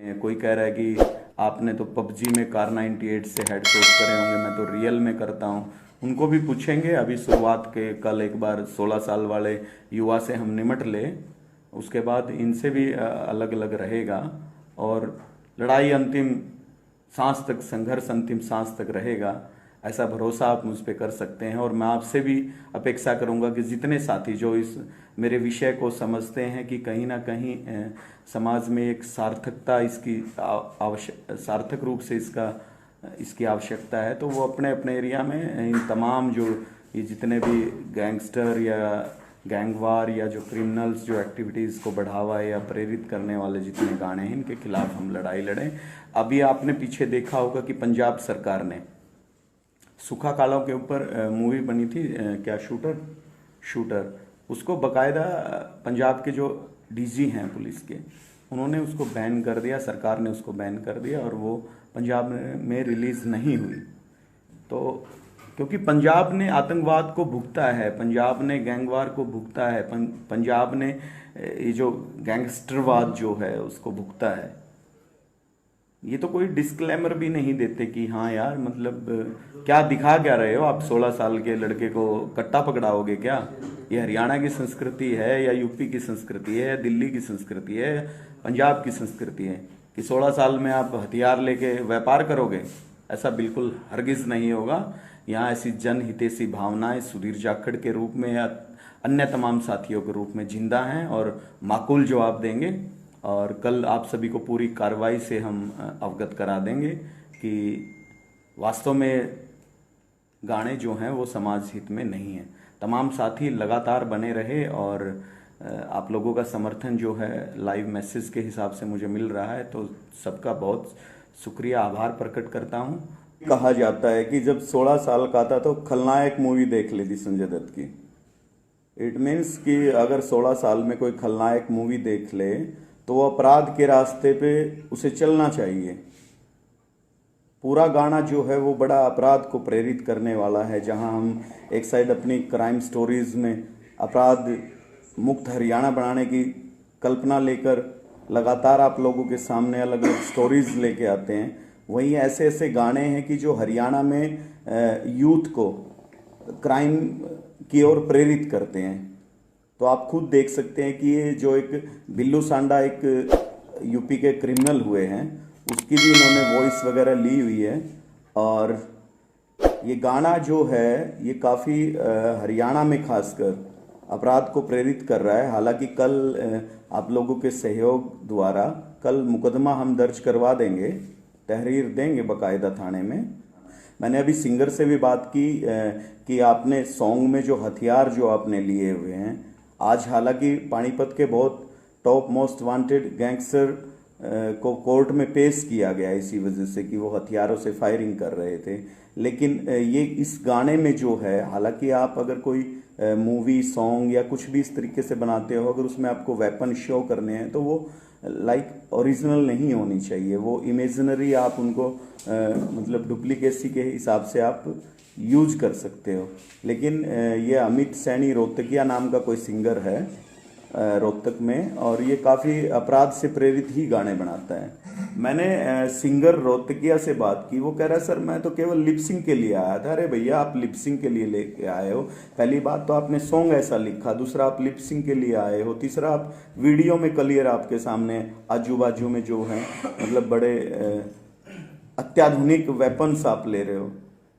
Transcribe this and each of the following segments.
कोई कह रहा है कि आपने तो पबजी में कार 98 से हेडशॉट करे होंगे, मैं तो रियल में करता हूँ। उनको भी पूछेंगे। अभी शुरुआत के कल एक बार 16 साल वाले युवा से हम निमट ले, उसके बाद इनसे भी अलग अलग रहेगा। और लड़ाई अंतिम सांस तक, संघर्ष अंतिम सांस तक रहेगा, ऐसा भरोसा आप मुझ पे कर सकते हैं। और मैं आपसे भी अपेक्षा करूंगा कि जितने साथी जो इस मेरे विषय को समझते हैं कि कहीं ना कहीं समाज में एक सार्थकता, इसकी सार्थक रूप से इसकी आवश्यकता है, तो वो अपने अपने एरिया में इन तमाम जो ये जितने भी गैंगस्टर या गैंगवार या जो क्रिमिनल्स जो एक्टिविटीज़ को बढ़ावा या प्रेरित करने वाले जितने गाने हैं, इनके खिलाफ हम लड़ाई लड़ें। अभी आपने पीछे देखा होगा कि पंजाब सरकार ने सूखा कालों के ऊपर मूवी बनी थी, क्या शूटर, उसको बकायदा पंजाब के जो डीजी हैं पुलिस के, उन्होंने उसको बैन कर दिया, सरकार ने उसको बैन कर दिया और वो पंजाब में रिलीज़ नहीं हुई। तो क्योंकि पंजाब ने आतंकवाद को भुगता है, पंजाब ने गैंगवार को भुगता है, पंजाब ने ये जो गैंगस्टरवाद जो है उसको भुगता है। ये तो कोई डिस्क्लेमर भी नहीं देते कि हाँ यार, मतलब क्या दिखा क्या रहे हो आप, 16 साल के लड़के को कट्टा पकड़ाओगे क्या? ये हरियाणा की संस्कृति है या यूपी की संस्कृति है या दिल्ली की संस्कृति है, पंजाब की संस्कृति है कि 16 साल में आप हथियार लेके व्यापार करोगे? ऐसा बिल्कुल हरगिज नहीं होगा। यहाँ ऐसी जनहितैषी भावनाएं सुधीर जाखड़ के रूप में या अन्य तमाम साथियों के रूप में जिंदा हैं और माकूल जवाब देंगे। और कल आप सभी को पूरी कार्रवाई से हम अवगत करा देंगे कि वास्तव में गाने जो हैं वो समाज हित में नहीं हैं। तमाम साथी लगातार बने रहे और आप लोगों का समर्थन जो है लाइव मैसेज के हिसाब से मुझे मिल रहा है, तो सबका बहुत शुक्रिया, आभार प्रकट करता हूँ। कहा जाता है कि जब 16 साल का था तो खलनायक मूवी देख ली थी संजय दत्त की। इट मीन्स कि अगर 16 साल में कोई खलनायक मूवी देख ले तो वो अपराध के रास्ते पे उसे चलना चाहिए। पूरा गाना जो है वो बड़ा अपराध को प्रेरित करने वाला है, जहां हम एक साइड अपनी क्राइम स्टोरीज में अपराध मुक्त हरियाणा बनाने की कल्पना लेकर लगातार आप लोगों के सामने अलग अलग स्टोरीज लेके आते हैं, वहीं ऐसे ऐसे गाने हैं कि जो हरियाणा में यूथ को क्राइम की ओर प्रेरित करते हैं। तो आप खुद देख सकते हैं कि ये जो एक बिल्लू सांडा एक यूपी के क्रिमिनल हुए हैं, उसकी भी इन्होंने वॉइस वगैरह ली हुई है। और ये गाना जो है ये काफ़ी हरियाणा में खासकर अपराध को प्रेरित कर रहा है। हालांकि कल आप लोगों के सहयोग द्वारा कल मुकदमा हम दर्ज करवा देंगे, तहरीर देंगे बाकायदा थाने में। मैंने अभी सिंगर से भी बात की कि आपने सॉन्ग में जो हथियार जो आपने लिए हुए हैं, आज हालांकि पानीपत के बहुत टॉप मोस्ट वांटेड गैंगस्टर को कोर्ट में पेश किया गया इसी वजह से कि वो हथियारों से फायरिंग कर रहे थे। लेकिन ये इस गाने में जो है, हालांकि आप अगर कोई मूवी सॉन्ग या कुछ भी इस तरीके से बनाते हो, अगर उसमें आपको वेपन शो करने हैं तो वो लाइक ओरिजिनल नहीं होनी चाहिए, वो इमेजिनरी आप उनको मतलब डुप्लीकेसी के हिसाब से आप यूज कर सकते हो। लेकिन ये अमित सैनी रोहतकिया नाम का कोई सिंगर है रोहतक में, और ये काफ़ी अपराध से प्रेरित ही गाने बनाता है। मैंने सिंगर रोहतकिया से बात की, वो कह रहा है सर मैं तो केवल लिपसिंग के लिए आया था। अरे भैया, आप लिपसिंग के लिए लेके आए हो, पहली बात तो आपने सॉन्ग ऐसा लिखा, दूसरा आप लिपसिंग के लिए आए हो, तीसरा आप वीडियो में क्लियर आपके सामने आजू बाजू में जो है मतलब बड़े अत्याधुनिक वेपन्स आप ले रहे हो।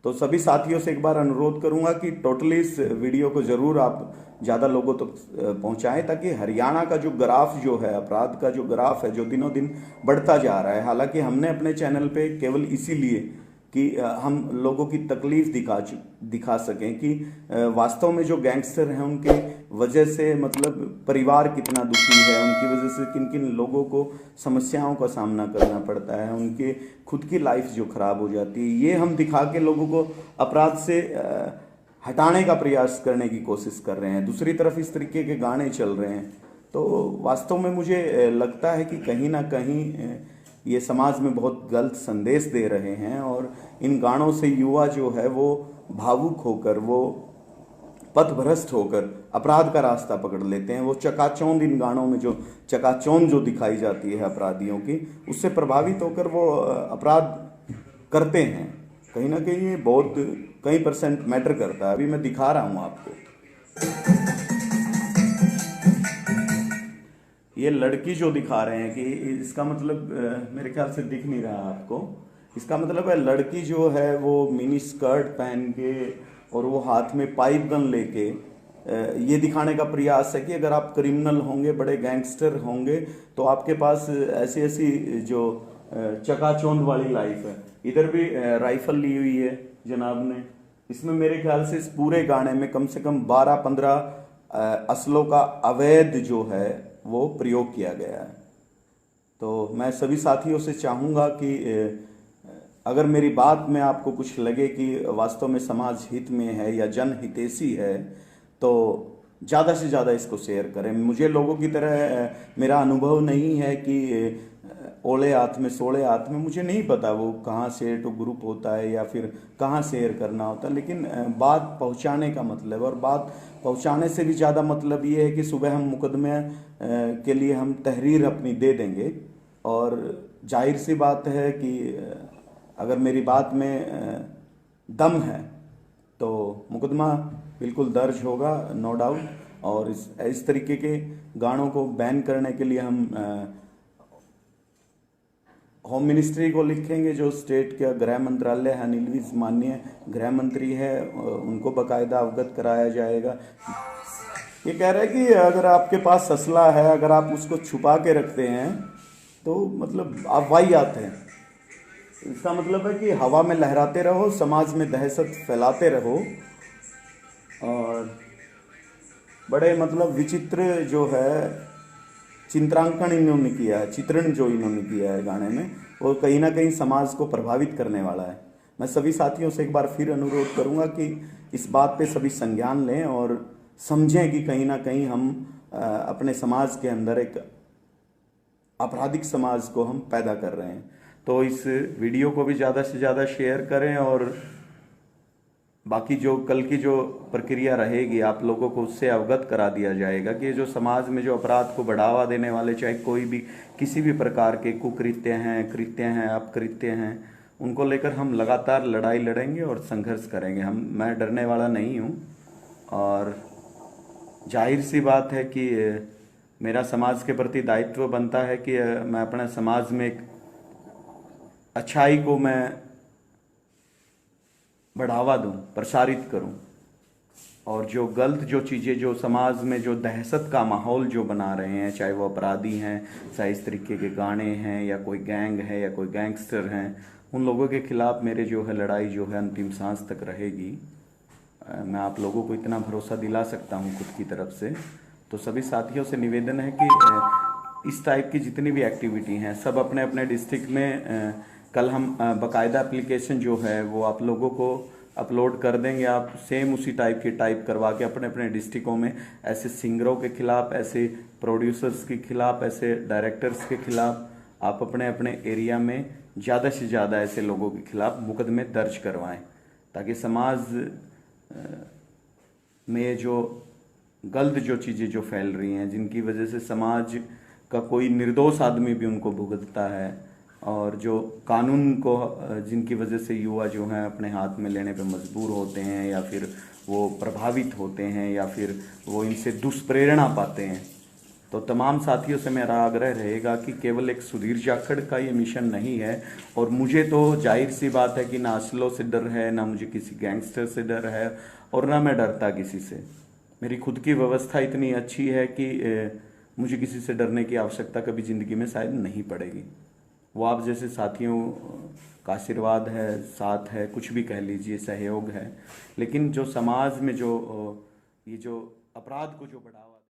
तो सभी साथियों से एक बार अनुरोध करूंगा कि टोटली इस वीडियो को ज़रूर आप ज़्यादा लोगों तक पहुंचाएं, ताकि हरियाणा का जो ग्राफ जो है, अपराध का जो ग्राफ है जो दिनों दिन बढ़ता जा रहा है। हालांकि हमने अपने चैनल पे केवल इसीलिए कि हम लोगों की तकलीफ दिखा सकें कि वास्तव में जो गैंगस्टर हैं उनके वजह से मतलब परिवार कितना दुखी है, उनकी वजह से किन किन लोगों को समस्याओं का सामना करना पड़ता है, उनके खुद की लाइफ जो खराब हो जाती है, ये हम दिखा के लोगों को अपराध से हटाने का प्रयास करने की कोशिश कर रहे हैं। दूसरी तरफ इस तरीके के गाने चल रहे हैं, तो वास्तव में मुझे लगता है कि कहीं ना कहीं ये समाज में बहुत गलत संदेश दे रहे हैं, और इन गानों से युवा जो है वो भावुक होकर, वो पथभ्रष्ट होकर अपराध का रास्ता पकड़ लेते हैं। वो चकाचौंध, इन गानों में जो चकाचौंध जो दिखाई जाती है अपराधियों की, उससे प्रभावित होकर वो अपराध करते हैं। कहीं ना कहीं ये बहुत कई % मैटर करता है। अभी मैं दिखा रहा हूँ आपको, ये लड़की जो दिखा रहे हैं कि इसका मतलब मेरे ख्याल से दिख नहीं रहा आपको। इसका मतलब है लड़की जो है वो मिनी स्कर्ट पहन के और वो हाथ में पाइप गन लेके ये दिखाने का प्रयास है कि अगर आप क्रिमिनल होंगे, बड़े गैंगस्टर होंगे, तो आपके पास ऐसी ऐसी जो चकाचौंध वाली लाइफ है। इधर भी राइफल ली हुई है जनाब ने। इसमें मेरे ख्याल से इस पूरे गाने में कम से कम 12-15 असलों का अवैध जो है वो प्रयोग किया गया है। तो मैं सभी साथियों से चाहूँगा कि अगर मेरी बात में आपको कुछ लगे कि वास्तव में समाज हित में है या जन हितैषी है, तो ज़्यादा से ज़्यादा इसको शेयर करें। मुझे लोगों की तरह मेरा अनुभव नहीं है कि ओले हाथ में सोले हाथ में, मुझे नहीं पता वो कहाँ शेयर टू ग्रुप होता है या फिर कहाँ शेयर करना होता है। लेकिन बात पहुँचाने का मतलब, और बात पहुँचाने से भी ज़्यादा मतलब ये है कि सुबह हम मुकदमे के लिए हम तहरीर अपनी दे देंगे, और जाहिर सी बात है कि अगर मेरी बात में दम है तो मुकदमा बिल्कुल दर्ज होगा, नो डाउट। और इस तरीके के गानों को बैन करने के लिए हम होम मिनिस्ट्री को लिखेंगे, जो स्टेट का गृह मंत्रालय है, अनिल विज माननीय गृह मंत्री है, उनको बाकायदा अवगत कराया जाएगा। ये कह रहा है कि अगर आपके पास असला है, अगर आप उसको छुपा के रखते हैं तो मतलब आप वाहियात हैं। इसका मतलब है कि हवा में लहराते रहो, समाज में दहशत फैलाते रहो, और बड़े मतलब विचित्र जो है चित्रांकन इन्होंने किया है, चित्रण जो इन्होंने किया है गाने में, वो कहीं ना कहीं समाज को प्रभावित करने वाला है। मैं सभी साथियों से एक बार फिर अनुरोध करूंगा कि इस बात पे सभी संज्ञान लें और समझें कि कहीं ना कहीं हम अपने समाज के अंदर एक आपराधिक समाज को हम पैदा कर रहे हैं। तो इस वीडियो को भी ज़्यादा से ज़्यादा शेयर करें, और बाकी जो कल की जो प्रक्रिया रहेगी आप लोगों को उससे अवगत करा दिया जाएगा कि जो समाज में जो अपराध को बढ़ावा देने वाले, चाहे कोई भी किसी भी प्रकार के कुकृत्य हैं, कृत्य हैं, अपकृत्य हैं, उनको लेकर हम लगातार लड़ाई लड़ेंगे और संघर्ष करेंगे। मैं डरने वाला नहीं हूँ, और जाहिर सी बात है कि मेरा समाज के प्रति दायित्व बनता है कि मैं अपने समाज में एक अच्छाई को मैं बढ़ावा दूं, प्रसारित करूं, और जो गलत जो चीज़ें जो समाज में जो दहशत का माहौल जो बना रहे हैं, चाहे वो अपराधी हैं, चाहे इस तरीके के गाने हैं, या कोई गैंग है या कोई गैंगस्टर हैं, उन लोगों के खिलाफ मेरे जो है लड़ाई जो है अंतिम सांस तक रहेगी। मैं आप लोगों को इतना भरोसा दिला सकता हूं खुद की तरफ से। तो सभी साथियों से निवेदन है कि इस टाइप की जितनी भी एक्टिविटी हैं सब अपने अपने डिस्ट्रिक्ट में कल हम बाकायदा एप्लीकेशन जो है वो आप लोगों को अपलोड कर देंगे। आप सेम उसी टाइप की टाइप करवा के अपने अपने डिस्ट्रिक्टों में ऐसे सिंगरों के खिलाफ, ऐसे प्रोड्यूसर्स के खिलाफ, ऐसे डायरेक्टर्स के खिलाफ आप अपने अपने एरिया में ज़्यादा से ज़्यादा ऐसे लोगों के खिलाफ मुकदमे दर्ज करवाएं, ताकि समाज में जो गलत जो चीज़ें जो फैल रही हैं, जिनकी वजह से समाज का कोई निर्दोष आदमी भी उनको भुगतता है, और जो कानून को जिनकी वजह से युवा जो हैं अपने हाथ में लेने पे मजबूर होते हैं, या फिर वो प्रभावित होते हैं, या फिर वो इनसे दुष्प्रेरणा पाते हैं। तो तमाम साथियों से मेरा आग्रह रहेगा कि केवल एक सुधीर जाखड़ का ये मिशन नहीं है, और मुझे तो जाहिर सी बात है कि ना असलों से डर है, ना मुझे किसी गैंगस्टर से डर है, और ना मैं डरता किसी से। मेरी खुद की व्यवस्था इतनी अच्छी है कि मुझे किसी से डरने की आवश्यकता कभी ज़िंदगी में शायद नहीं पड़ेगी। वो आप जैसे साथियों का आशीर्वाद है, साथ है, कुछ भी कह लीजिए, सहयोग है। लेकिन जो समाज में जो ये जो अपराध को जो बढ़ावा